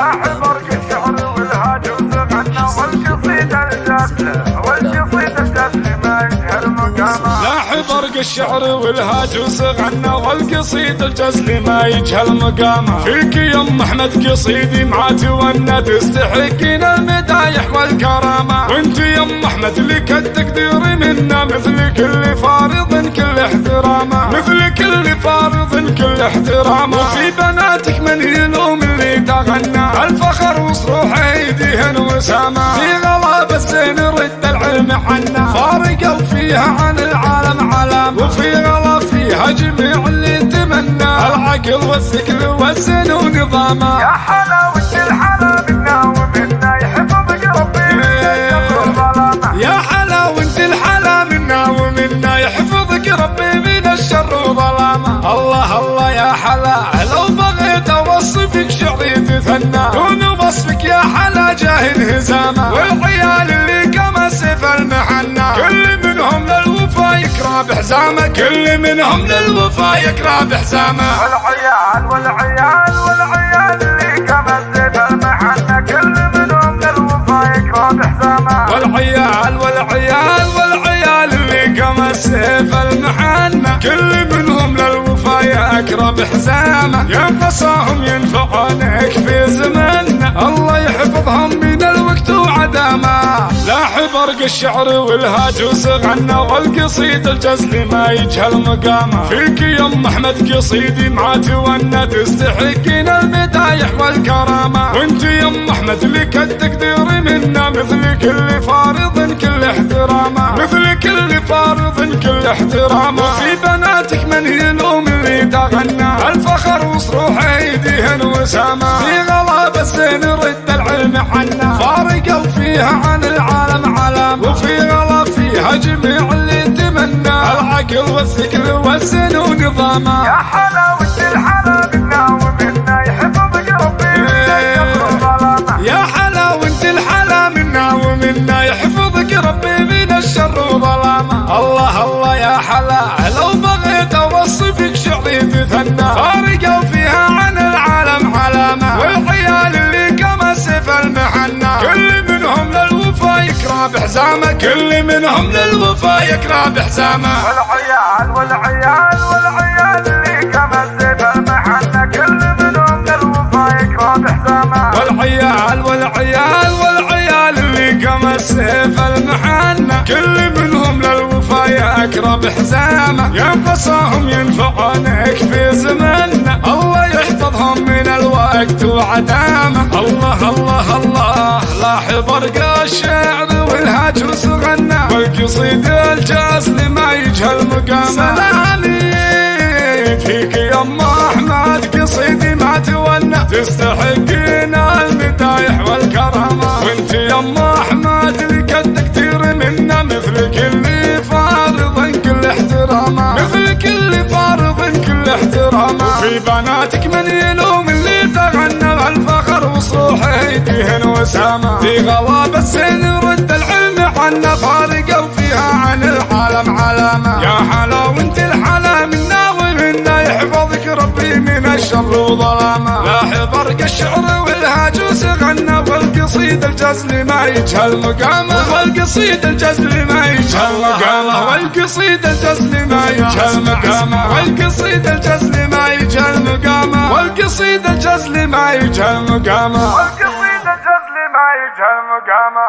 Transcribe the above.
لاح برق الشعر والهاجوس غنى والقصيدة الجسل ما يجهل مقامه. لاح برق الشعر والهاجوس غنى والقصيدة الجسل ما يجهل مقامه. فيك يا ام احمد قصيدي ما تونى تستحقين المدايح والكرامه. وانت يا ام احمد لك التقدير منا مثل كل فارض كل احترامه. مثل كل فارض كل احترامه. وفي بناتك من يلوم اللي تغنى الفخر وصروح ايديهن وسامه. في غلاب الزين رد العلم عنا فارقوا فيها عن العالم علامه. وفي غلا فيها جميع اللي تمنى العقل والثقل والزن ونظامه. يا حلاوة الحلا منا ومنا يحفظك ربي من الشر وظلامه. يا حلاوة الحلا منا ومنا يحفظك ربي من الشر وظلامه. الله الله يا حلا لو بغيت اوصفك شعري تثنى دون وصفك يا حلا جاه انهزامه. والعيال اللي كما سيف المحنى كل منهم للوفا يكرى بحزامه. كل منهم للوفا يكرى بحزامه. والعيال اللي كما سيف المحنى كل منهم للوفا يكرى بحزامه. والعيال اللي كما سيف المحنى كل منهم للوفا يكرى بحزامه. يا قصاهم ينفعونك في زمننا الله يحفظهم من الوقت وعدامه. لاح برق الشعر والهاجوس غنى والقصيدة الجسل ما يجهل مقامه. فيك يا ام احمد قصيدي ما تونى تستحقين المدايح والكرامه. وانت يا ام احمد لك التقدير منا مثل كل فارض كل احترامه. مثل كل فارض كل احترامه. وفي بناتك من يلوم اللي تغنى الفخر وصروح ايديهن وسامه. في غلاب الزين رد العلم عنا فارقوا فيها عن العالم علامه. وفي غلا فيها جميع اللي تمنى العقل والثقل والزن ونظامه. يا حلاوة الحلا منا ومنا يحفظك ربي من الشر وظلامه. يا حلاوة الحلا منا ومنا يحفظك ربي من الشر وظلامه. الله الله يا حلا لو بغيت اوصفك شعري تثنى فارقوا فيها عن العالم علامه. والعيال اللي كما سيف المحنى كل منهم للوفا يكرى بحزامه. كل منهم للوفا يكرى بحزامه. والعيال اللي كما سيف المحنى كل منهم للوفا يكرى بحزامه. والعيال اللي كما سيف المحنى كل منهم للوفا يكرى بحزامه. يا قصاهم ينفعونك في زمننا الله يحفظهم من الوقت وعدامه. الله الله الله لاح برق الشعر والهاجوس غنى والقصيدة الجسل ما يجهل مقامه. سلامي فيك يا ام احمد قصيدي ما تونى تستحقين المدايح والكرامه. وانت يا ام احمد لك التكتير منا مثل كل فارض كل احترامه. مثل كل فارض كل احترامه. في بناتك من يلوم اللي تغنى الفخر وصروح ايديهن وسامه. في غلاب الزين رد العلم عنا فارقوا فيها عن العالم علامه. يا حلاوة الحلا منا ومنا يحفظك ربي من الشر وظلامه. لاح برق الشعر والهاجوس غنى والقصيدة الجسل ما يجهل مقامه. والقصيدة الجسل ما يجهل مقامه. والقصيدة الجسل ما يجهل مقامه. والقصيدة الجسل ما يجهل مقامه. والقصيدة الجسل ما يجهل مقامه. والقصيدة الجسل ما يجهل مقامه.